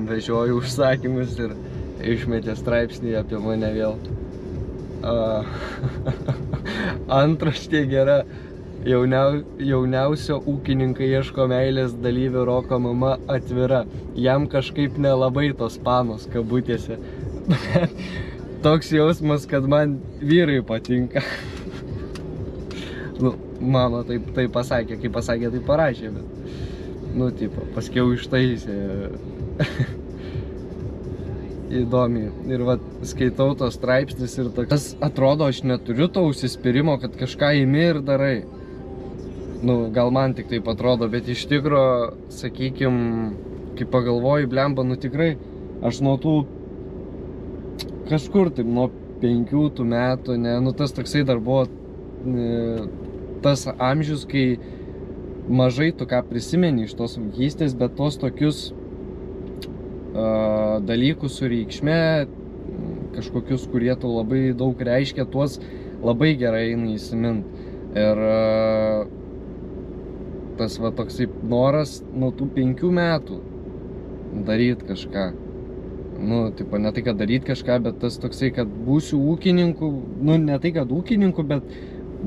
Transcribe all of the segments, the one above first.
vežioju užsakymus ir išmetė straipsnį apie mane vėl. Antraštė gera. Jauniausio ūkininkai ieško meilės dalyvio Roko mama atvira. Jam kažkaip nelabai tos panos kabutėse. Toks jausmas, kad man vyrai patinka. Nu, mama tai pasakė, kai pasakė, tai parašė, bet nu, tipo, paskiau ištaisė. Įdomiai. Ir va, skaitau tos straipsnis ir toks, atrodo, aš neturiu to užsispyrimo, kad kažką imi ir darai. Nu, gal man tik taip atrodo, bet iš tikro, sakykim, kai pagalvoju, blemba, nu tikrai, aš nuo tų kažkur taip, nuo 5 metų, ne, nu tas toksai dar buvo tas amžius, kai mažai tu ką prisimeni iš tos vaikystės, bet tos tokius dalykus su reikšme, kažkokius, kurie tau labai daug reiškia, tuos labai gerai eina įsimint. Ir tas va toksai noras nuo tų 5 metų daryt kažką. Nu, tipo, ne tai, kad daryt kažką, bet tas toksai, kad būsiu ūkininku, nu, ne tai, kad ūkininku, bet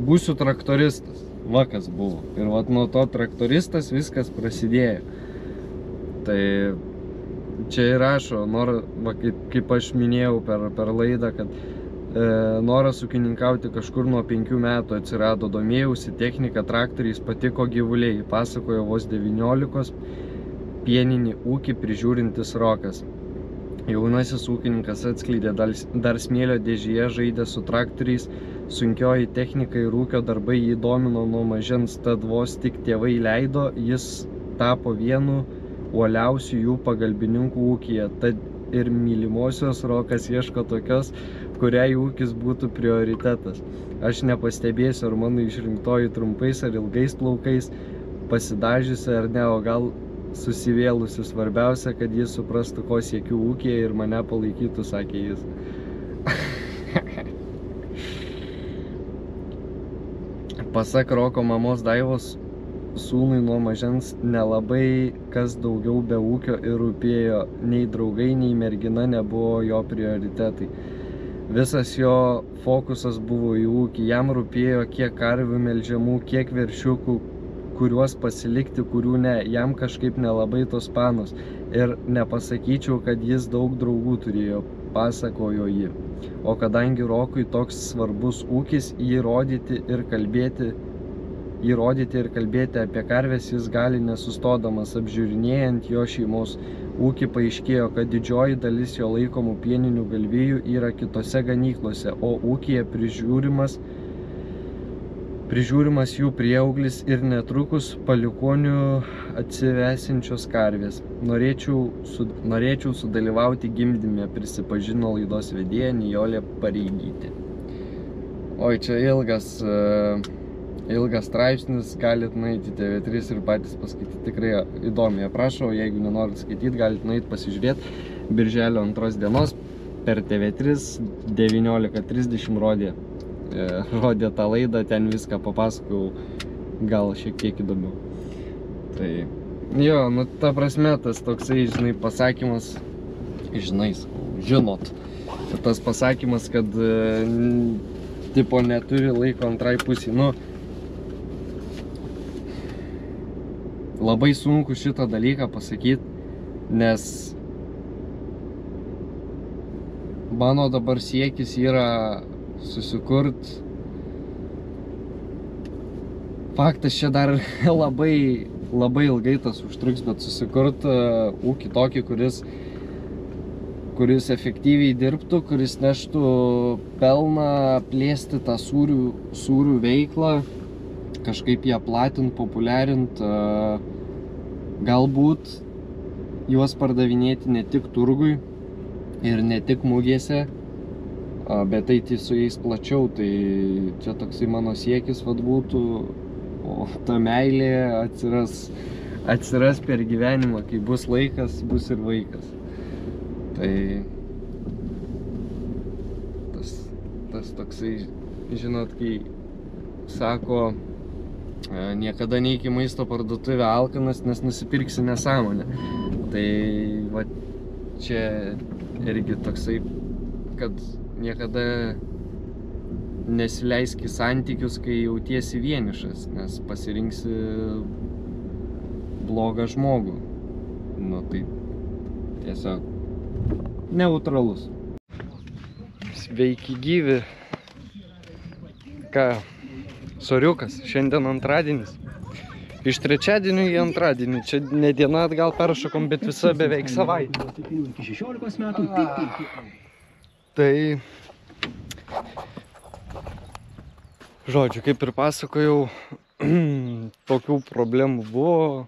būsiu traktoristas. Va kas buvo. Ir va nuo to traktoristas viskas prasidėjo. Tai čia ir rašo, va, kaip aš minėjau per laidą, kad noras ūkininkauti kažkur nuo 5 metų atsirado, domėjausi technika, traktoriais, patiko gyvuliai, pasakojo vos 19, pieninį ūkį prižiūrintis Rokas. Jaunasis ūkininkas atskleidė dar smėlio dėžėje, žaidė su traktoriais, sunkioji technika ir ūkio darbai jį domino nuo mažens, tad vos tik tėvai leido, jis tapo vienu uoliausių jų pagalbininkų ūkyje. Tad ir mylimosios Rokas ieško tokios, kuriai ūkis būtų prioritetas. Aš nepastebėsiu, ar mano išrinktoji trumpais ar ilgais plaukais, pasidažiusi ar ne, o gal susivėlusi. Svarbiausia, kad jis suprastų, ko siekiu ūkyje ir mane palaikytų, sakė jis. Pasak Roko mamos Daivos, sūnui nuo mažens nelabai kas daugiau be ūkio ir rūpėjo, nei draugai, nei mergina nebuvo jo prioritetai. Visas jo fokusas buvo į ūkį, jam rūpėjo kiek karvių melžiamų, kiek veršiukų, kuriuos pasilikti, kurių ne, jam kažkaip nelabai tos panos. Ir nepasakyčiau, kad jis daug draugų turėjo, pasakojo ji. O kadangi Rokui toks svarbus ūkis, jį rodyti ir kalbėti apie karves jis gali nesustodamas. Apžiūrinėjant jo šeimos ūkį paaiškėjo, kad didžioji dalis jo laikomų pieninių galvijų yra kitose ganyklose, o ūkyje prižiūrimas jų prieauglis ir netrukus palikuonių atsivesinčios karvės. Norėčiau sudalyvauti gimdyme, prisipažino laidos vedėja Nijolė Pareigytė. Oi, čia ilgas straipsnis, galit nueiti TV3 ir patys paskaityti, tikrai įdomiai aprašo, jeigu nenorit skaityti, galit nueiti pasižiūrėti. Birželio 2 dienos per TV3 19:30 rodė tą laidą, ten viską papasakau, gal šiek tiek įdomiau. Tai, jo, nu ta prasme, tas toksai, žinai, pasakymas, žinot, tas pasakymas, kad tipo neturi laiko antrai pusei, nu, labai sunku šitą dalyką pasakyti, nes mano dabar siekis yra susikurt. Faktas, čia dar labai ilgai tas užtruks, bet susikurt ūkį tokį, kuris efektyviai dirbtų, kuris neštų pelną, plėsti tą sūrių veiklą, kažkaip ją platint, populiarint, galbūt juos pardavinėti ne tik turgui ir ne tik mugėse, bet eiti su jais plačiau. Tai čia toksai mano siekis vat būtų, o ta meilė atsiras per gyvenimą, kai bus laikas, bus ir vaikas. Tai tas toksai, žinot, kai sako, niekada neik į maisto parduotuvę alkanas, nes nusipirksi nesąmonę. Tai va, čia irgi toksai, kad niekada nesileisk į santykius, kai jautiesi vienišas, nes pasirinksi blogą žmogų. Nu tai tiesiog neutralus. Sveiki gyvi. Ką, soriukas, šiandien antradienis. Iš trečiadienio į antradienį. Čia ne diena atgal peršokom, bet visa beveik savaitė. Tai, žodžiu, kaip ir pasakojau, tokių problemų buvo.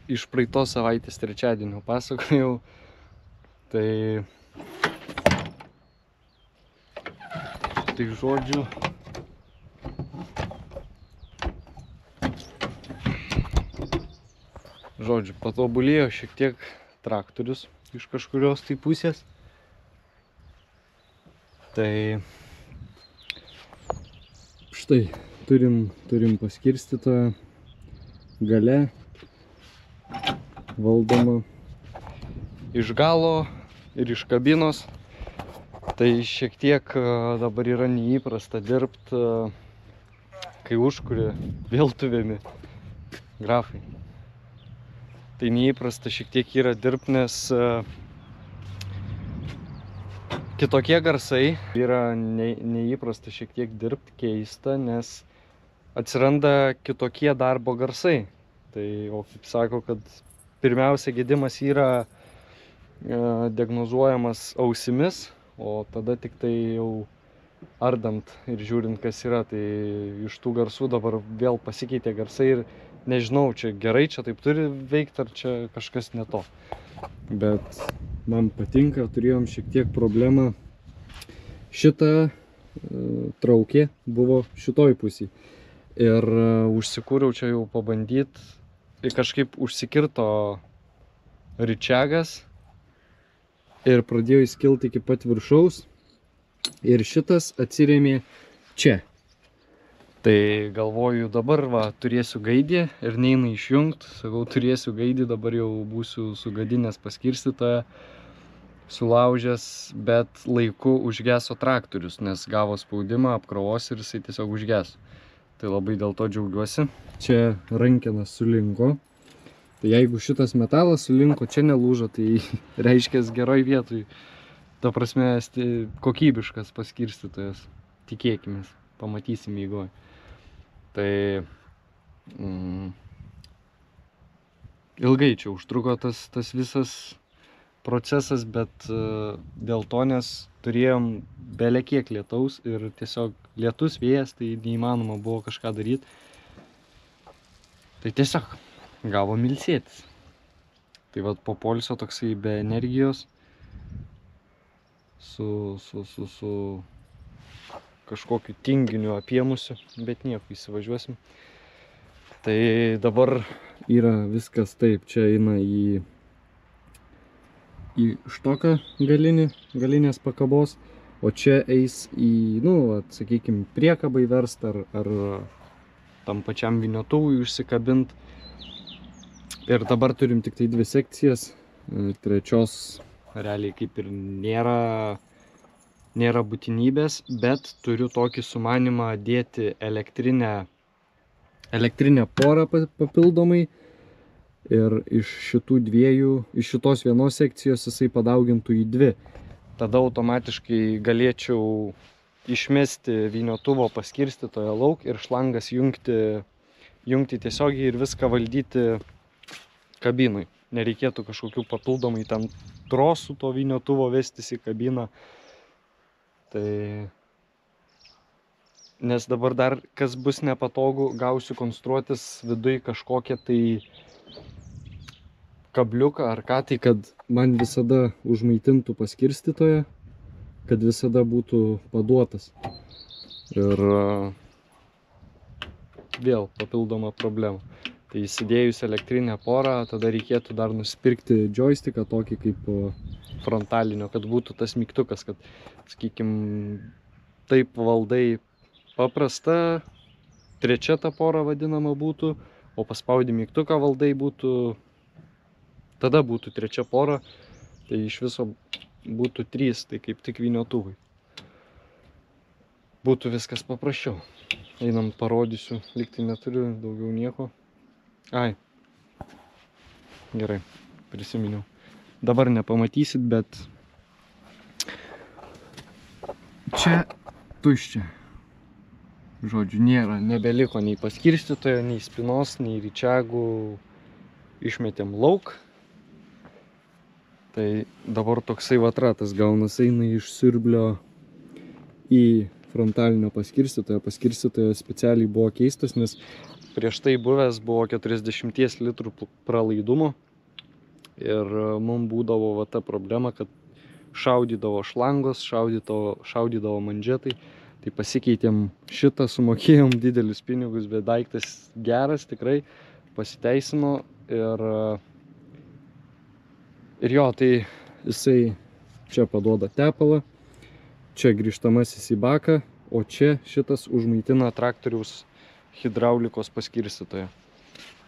Iš praeitos savaitės trečiadienio pasakojau. Tai žodžiu, patobulėjo šiek tiek traktorius iš kažkurios tai pusės. Tai štai turim paskirstytą gale valdomą iš galo ir iš kabinos. Tai šiek tiek dabar yra neįprasta dirbti, kai užkuria vėltuvėmi grafai. Tai neįprasta šiek tiek yra dirbti, nes kitokie garsai yra neįprasta šiek tiek dirbti, keista, nes atsiranda kitokie darbo garsai. Tai, o kaip sako, kad pirmiausia gedimas yra diagnozuojamas ausimis, o tada tik tai jau ardant ir žiūrint, kas yra. Tai iš tų garsų dabar vėl pasikeitė garsai ir nežinau, čia gerai, čia taip turi veikti, ar čia kažkas ne to. Bet man patinka, turėjom šiek tiek problemą. Šita traukė buvo šitoj pusėj. Ir užsikūriau čia jau pabandyti. Ir kažkaip užsikirto ričiagas. Ir pradėjo įskilti iki pat viršaus. Ir šitas atsirėmė čia. Tai galvoju, dabar va, turėsiu gaidį ir neina išjungti. Sakau, turėsiu gaidį, dabar jau būsiu sugadinęs paskirstytoją, sulaužęs, bet laiku užgeso traktorius, nes gavo spaudimą, apkrovos ir jisai tiesiog užgeso. Tai labai dėl to džiaugiuosi. Čia rankenas sulinko. Tai jeigu šitas metalas sulinko, čia nelūžo, tai reiškia geroj vietoj. Ta prasme, kokybiškas paskirstytojas. Tikėkimės, pamatysim eigoj. Tai ilgai čia užtruko tas visas procesas, bet dėl to, nes turėjom belekiek lietaus ir tiesiog lietus, vėjas, tai neįmanoma buvo kažką daryti. Tai tiesiog gavom ilsėtis. Tai vat po poilsio toksai be energijos su kažkokiu tinginiu apėmusiu, bet nieko, įsivažiuosim. Tai dabar yra viskas taip, čia eina į štoką galinės pakabos, o čia eis į, sakykime, priekabai verst ar tam pačiam vyniotuvui užsikabint. Ir dabar turim tik tai 2 sekcijas, trečios realiai kaip ir nėra būtinybės, bet turiu tokį sumanimą dėti elektrinę porą papildomai ir iš šitos vienos sekcijos jisai padaugintų į 2. Tada automatiškai galėčiau išmesti vyniotuvo paskirstytoją lauk ir šlangas jungti tiesiogiai ir viską valdyti kabinui. Nereikėtų kažkokių papildomai ten trosų to vyniotuvo vestis į kabiną. Tai nes dabar dar kas bus nepatogu, gausiu konstruotis viduj kažkokią tai kabliuką ar ką, tai kad man visada užmaitintų paskirstytoją, kad visada būtų paduotas. Ir vėl papildoma problema. Tai įsidėjus elektrinę porą, tada reikėtų dar nusipirkti joysticką tokį kaip frontalinio, kad būtų tas mygtukas, kad, sakykime, taip valdai paprasta trečia ta pora vadinama būtų, o paspaudi mygtuką valdai būtų, tada būtų trečia pora, tai iš viso būtų 3, tai kaip tik vyniotuvai. Būtų viskas paprasčiau. Einam parodysiu, lyg tai neturiu daugiau nieko. Ai, gerai, prisiminiau. Dabar nepamatysit, bet čia tuščia. Žodžiu, nebeliko nei paskirstytojo, nei spinos, nei ryčiagų. Išmetėm lauk. Tai dabar toksai vatratas gaunas, eina iš siurblio į frontalinio paskirstytojo. Paskirstytojo specialiai buvo keistas, nes prieš tai buvęs buvo 40 litrų pralaidumo. Ir mums būdavo va ta problema, kad šaudydavo šlangos, šaudydavo manžetai. Tai pasikeitėm šitą, sumokėjom didelius pinigus, bet daiktas geras, tikrai pasiteisino. Ir jo, tai jisai čia paduoda tepalą, čia grįžtamasis į baką, o čia šitas užmaitina traktoriaus hidraulikos paskirstytoją.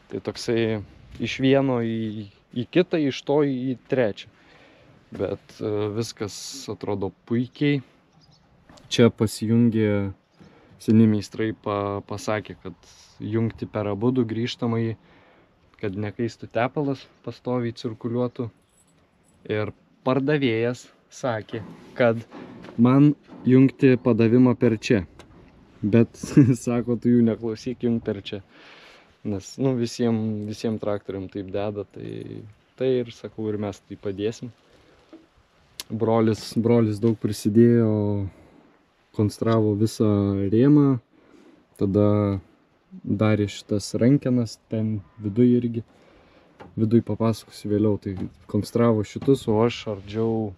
Tai toksai iš vieno į kitą, iš to į trečią. Bet viskas atrodo puikiai. Čia pasijungė, seni meistrai pasakė, kad jungti per abudu grįžtamai, kad nekaistų tepalas, pastoviai cirkuliuotų. Ir pardavėjas sakė, kad man jungti padavimą per čia. Bet, sako, tu jų neklausyk, jung per čia. Nes, nu, visiems traktoriam taip deda, tai ir, sakau, ir mes tai padėsim. Brolis daug prisidėjo, konstravo visą rėmą, tada darė šitas rankenas, ten viduj irgi. Viduj papasakosiu vėliau, tai konstravo šitus, o aš ardžiau...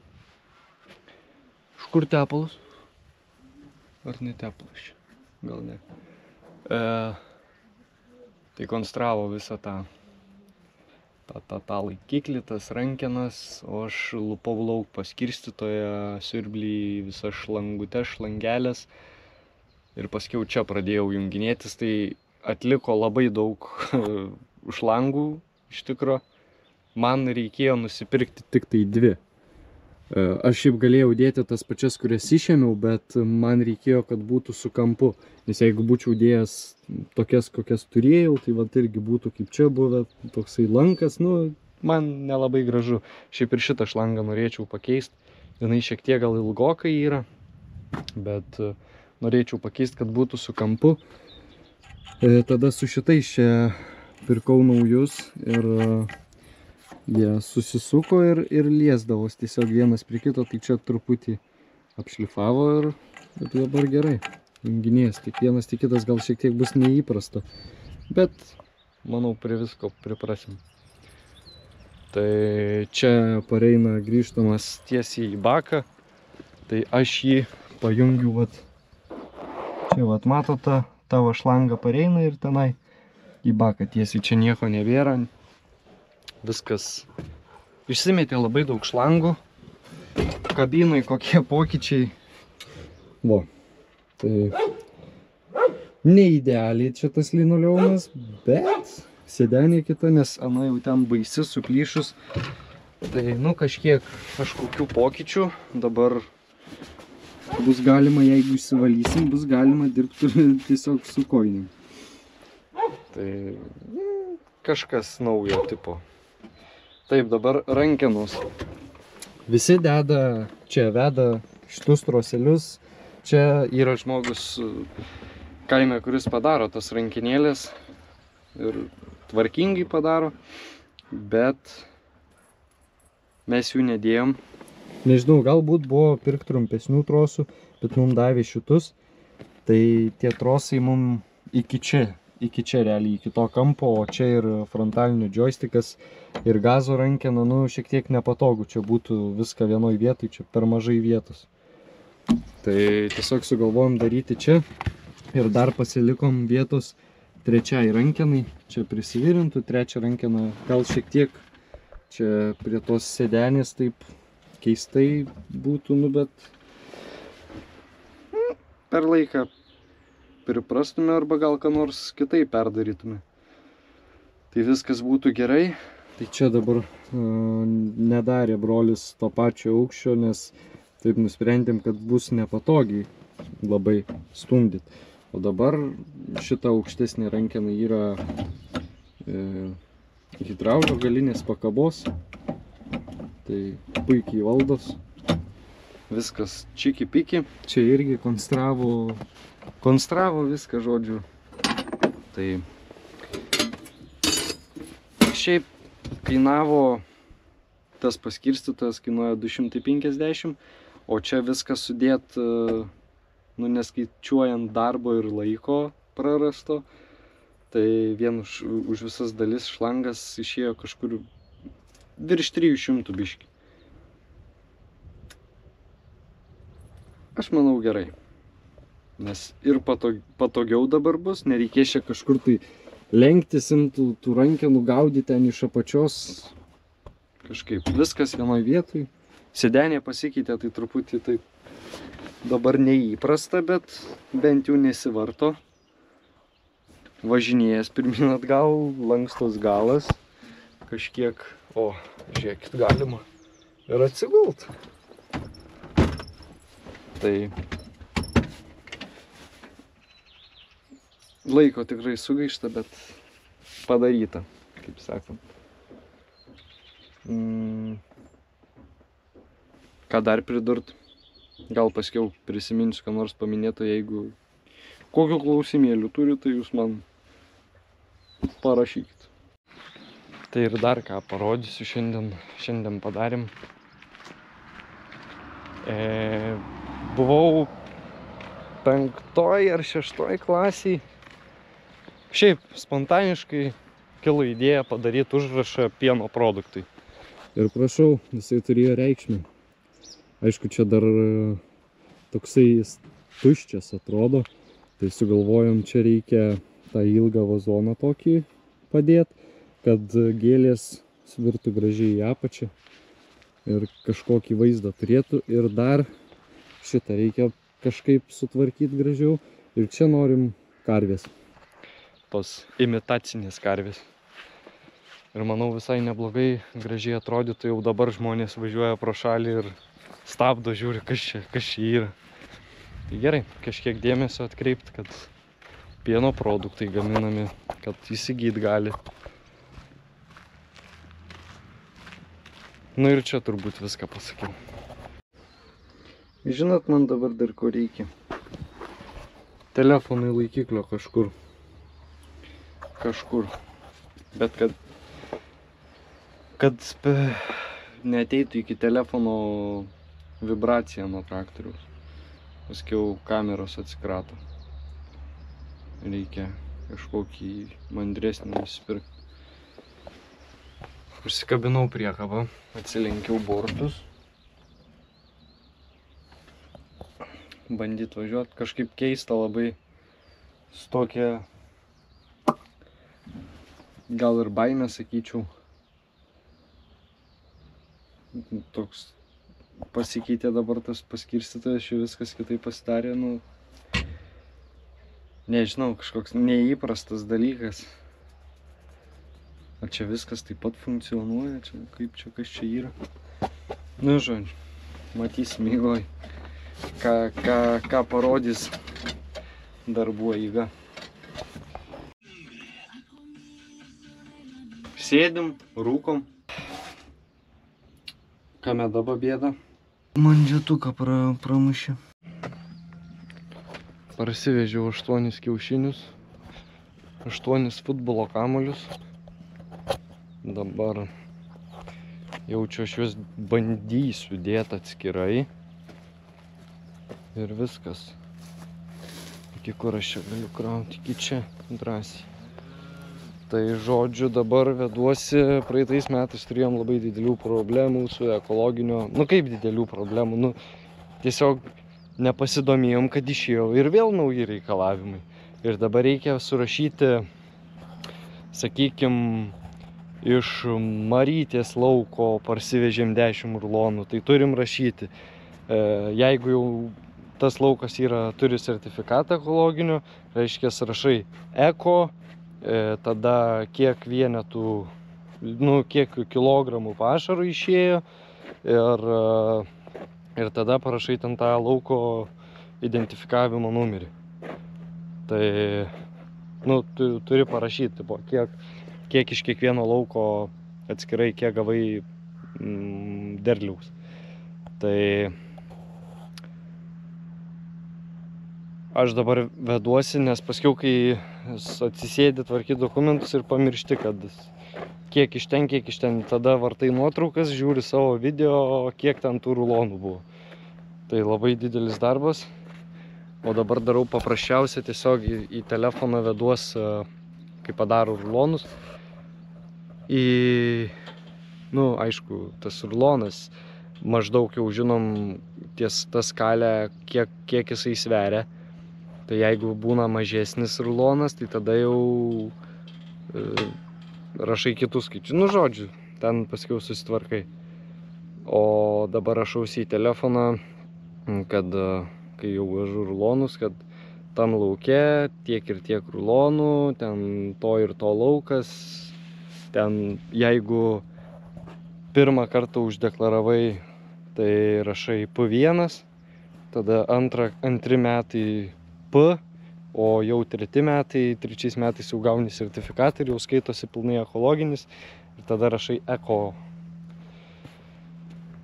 Iš kur tepalus? Ar ne tepalas čia? Gal ne. Tai konstravo visą tą laikiklį, tas rankenas, o aš lupau lauk paskirstytoje, siurblį, visas šlangutes, šlangelės. Ir paskiau čia pradėjau junginėtis, tai atliko labai daug šlangų. Iš tikro, man reikėjo nusipirkti tik tai 2. Aš šiaip galėjau dėti tas pačias, kurias išėmiau, bet man reikėjo, kad būtų su kampu. Nes jeigu būčiau dėjęs tokias, kokias turėjau, tai vat irgi būtų kaip čia buvę, toksai lankas, nu, man nelabai gražu. Šiaip ir šitą šlangą norėčiau pakeisti. Jinai šiek tiek gal ilgokai yra, bet norėčiau pakeisti, kad būtų su kampu. Tada su šitais čia pirkau naujus ir jie susisuko ir liesdavos tiesiog vienas prie kito, tai čia truputį apšlifavo ir dabar gerai. Junginės, tiek vienas, tiek kitas gal šiek tiek bus neįprasta, bet manau prie visko priprasim. Tai čia pareina grįžtamas tiesiai į baką, tai aš jį pajungiu, vat, čia vat matot, tavo šlanga pareina ir tenai į baką tiesiai, čia nieko nebėra, viskas išsimetė labai daug šlangų, kabinai kokie pokyčiai, tai neidealiai čia tas linoleumas, bet sėdenė kita, nes ana jau ten baisi suplyšus, tai nu kažkokių pokyčių, dabar bus galima, jeigu išsivalysim, bus galima dirbti tiesiog su kojinėm. Tai kažkas naujo tipo. Taip, dabar rankenos. Visi deda, čia veda šitus troselius. Čia yra žmogus kaime, kuris padaro tas rankinėlės ir tvarkingai padaro, bet mes jų nedėjom. Nežinau, galbūt buvo pirkti trumpesnių trosų, bet mums davė šitus. Tai tie trosai mums iki čia realiai, iki to kampo, o čia ir frontalinio joystickas ir gazo rankena, nu, šiek tiek nepatogu, čia būtų viską vienoj vietoj, čia per mažai vietos. Tai tiesiog sugalvojom daryti čia ir dar pasilikom vietos trečiai rankenai, čia prisivirintų, trečią rankeną gal šiek tiek čia prie tos sėdenės taip keistai būtų, nu, bet per laiką priprastume arba gal ką nors kitai perdarytume. Tai viskas būtų gerai. Tai čia dabar nedarė brolis to pačio aukščio, nes taip nusprendėm, kad bus nepatogiai labai stumdyti. O dabar šita aukštesnė rankena yra hidraulio galinės pakabos. Tai puikiai valdos. Viskas čiki-piki. Čia irgi konstravo viską, žodžiu. Tai šiaip kainavo, tas paskirstytojas kainuoja 250, o čia viskas sudėt, neskaičiuojant darbo ir laiko prarasto, tai vien už visas dalis šlangas išėjo kažkur virš 300 biškį. Aš manau gerai, nes ir patogiau dabar bus, nereikės čia kažkur tai lenktis, tų rankenų gaudyti ten iš apačios. Kažkaip viskas vienoj vietoj. Sėdenė pasikeitė, tai truputį taip dabar neįprasta, bet bent jau nesivarto. Važinėjęs pirmin atgal, lankstos galas. Kažkiek, žiūrėkit, galima ir atsigult. Tai laiko tikrai sugaišta, bet padaryta, kaip sakom. Ką dar pridurt? Gal paskiau prisiminsiu, ką nors paminėto, jeigu kokio klausimėlių turi, tai jūs man parašykit. Tai ir dar ką parodysiu šiandien padarėm. Buvau 5 ar 6 klasiai. Šiaip spontaniškai kilo idėja padaryti užrašą pieno produktui. Ir prašau, jisai turėjo reikšmę. Aišku, čia dar toksai tuščias atrodo. Tai sugalvojom, čia reikia tą ilgą vazoną tokį padėti, kad gėlės svirtų gražiai į apačią ir kažkokį vaizdą turėtų. Ir dar šitą reikia kažkaip sutvarkyti gražiau. Ir čia norim karvės. Tos imitacinės karvės. Ir manau visai neblogai gražiai atrodytų, jau dabar žmonės važiuoja pro šalį ir stabdo, žiūri, kas čia yra. Tai gerai, kažkiek dėmesio atkreipti, kad pieno produktai gaminami, kad įsigyt gali. Nu ir čia turbūt viską pasakiau. Žinot, man dabar dar ko reikia. Telefonai laikiklio kažkur. Bet kad neateitų iki telefono vibracija nuo traktoriaus. Paskiau kameros atsikrato. Reikia kažkokį mandresnį nusipirkti. Užsikabinau priekabą, atsilenkiau bortus. Bandyt važiuoti. Kažkaip keista labai su tokia, gal ir baimė, sakyčiau. Toks pasikeitė dabar tas paskirstytojas, čia viskas kitaip pasidarė, nežinau, kažkoks neįprastas dalykas. Ar čia viskas taip pat funkcionuoja, kas čia yra. Nu, žodžiu, matysim eigoj, ką parodys darbų eiga. Sėdim, rūkom. Kame dabar bėda? Mandžiatuką pramušė. Parsivežiau 8 kiaušinius, 8 futbolo kamuolius. Dabar jaučiu, aš juos bandysiu dėti atskirai. Ir viskas. Iki kur aš čia galiu krauti? Iki čia drąsiai. Tai žodžiu, dabar veduosi, praeitais metais turėjom labai didelių problemų su ekologinio, kaip didelių problemų, tiesiog nepasidomėjom, kad išėjo ir vėl nauji reikalavimai. Ir dabar reikia surašyti, sakykim, iš Marytės lauko parsivežėm 10 rulonų, tai turim rašyti, jeigu jau tas laukas turi sertifikatą ekologinio, reiškia rašai eko, tada kiek vienetų, kiek kilogramų pašaro išėjo ir tada parašai ten tą lauko identifikavimo numerį. Tai, turi parašyti, kiek iš kiekvieno lauko atskirai, kiek gavai derliaus. Tai aš dabar veduosi, nes paskiau, kai atsisėdi tvarkyti dokumentus ir pamiršti, kad kiek iš ten, tada vartai nuotraukas, žiūri savo video, kiek ten tų rulonų buvo. Tai labai didelis darbas. O dabar darau paprasčiausia, tiesiog į telefoną veduos, kai padaro rulonus. Aišku, tas rulonas, maždaug jau žinom ties tą skalę, kiek jisai sveria. Tai jeigu būna mažesnis rulonas, tai tada jau rašai kitus skaičius. Žodžiu, ten paskiau susitvarkai. O dabar rašausi į telefoną, kad kai jau vežu rulonus, kad tam lauke tiek ir tiek rulonų, ten to ir to laukas. Ten jeigu pirmą kartą uždeklaravai, tai rašai P1, tada antri metai P, o jau trečiais metais jau gauni sertifikatą ir jau skaitosi pilnai ekologinis ir tada rašai eko.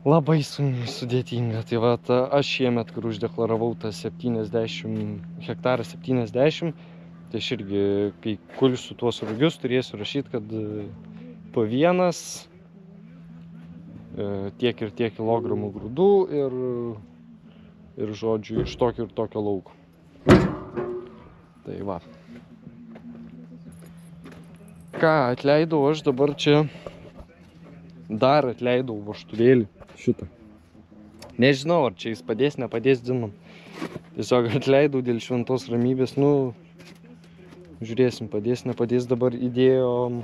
Labai sudėtinga. Tai aš šiemet, kur uždeklaravau tą 70 hektarą, tai aš irgi, kai kulsiu tuos rugius, turėsiu rašyti, kad P1 tiek ir tiek kilogramų grūdų ir žodžiu, iš tokio ir tokio lauko. Tai va. Ką, atleidau aš dabar čia, dar atleidau vožtuvėlį šitą. Nežinau, ar čia jis padės, nepadės dinom. Tiesiog atleidau dėl šventos ramybės, žiūrėsim, padės, nepadės. Dabar įdėjom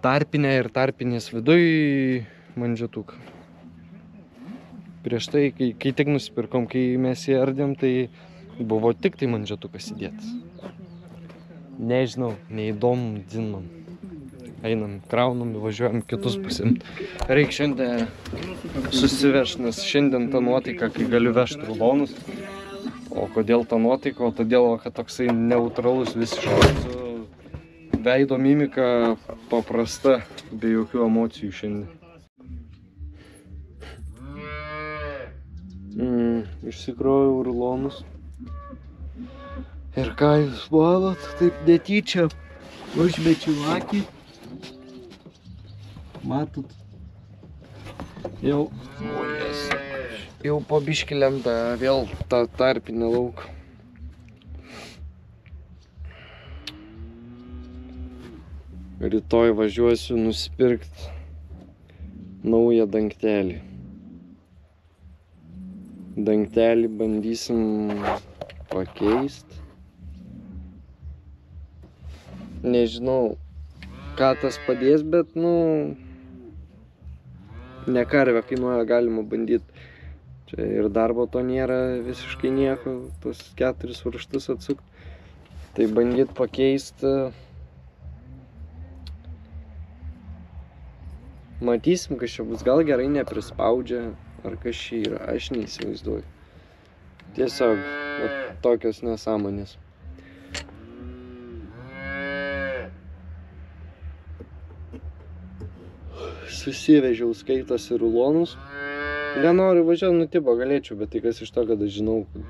tarpinę ir tarpinės viduj mandžiatuką. Prieš tai, kai tik nusipirkom, kai mes jį ardėm, tai buvo tik tai mandžiatukas įdėtas. Nežinau, neįdomu dinom. Einam, kraunam, važiuojam kitus pasimt. Reik šiandien susivežti, nes šiandien ta nuotaika, kai galiu vežti rulonus. O kodėl ta nuotaika? O todėl, kad toksai neutralus visiškai. Veido mimika paprasta, be jokių emocijų šiandien. Išsikroviau rulonus. Ir ką jūs manot, taip netyčia užmečiau akį. Matot, jau po biškį lenda vėl tą tarpinę lauką. Rytoj važiuosiu nusipirkti naują dangtelį. Dangtelį bandysim pakeisti. Nežinau, ką tas padės, bet ne karvę kainuoja, galima bandyti. Čia ir darbo to nėra visiškai nieko, tos 4 varžtus atsukti. Tai bandyti pakeisti. Matysim, kas čia bus. Gal gerai neprispaudžia, ar kas čia yra. Aš neįsivaizduoju. Tiesiog tokios nesąmonės. Susivežiau, skaitosi rulonus. Nenoriu važiuoti, tipo galėčiau, bet tai kas iš to, kad aš žinau, kad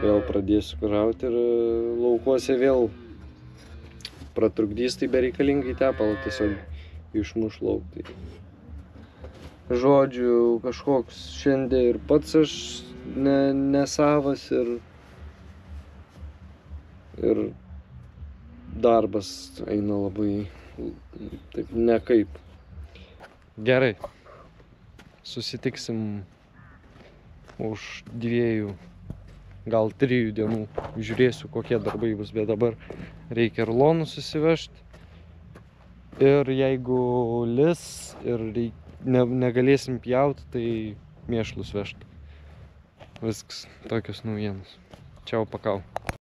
vėl pradėsiu krauti ir laukuose vėl pratrukdys, tai bereikalingai tepalą tiesiog išmuš lauk. Tai. Žodžiu, kažkoks šiandien ir pats aš nesavas ir darbas eina labai taip nekaip. Gerai, susitiksim už 2, gal 3 dienų. Žiūrėsiu, kokie darbai bus, bet dabar reikia rulonų susivežti. Ir jeigu lis ir negalėsim pjauti, tai mėšlus vežti. Viskas, tokios naujienos. Čiau, pakau.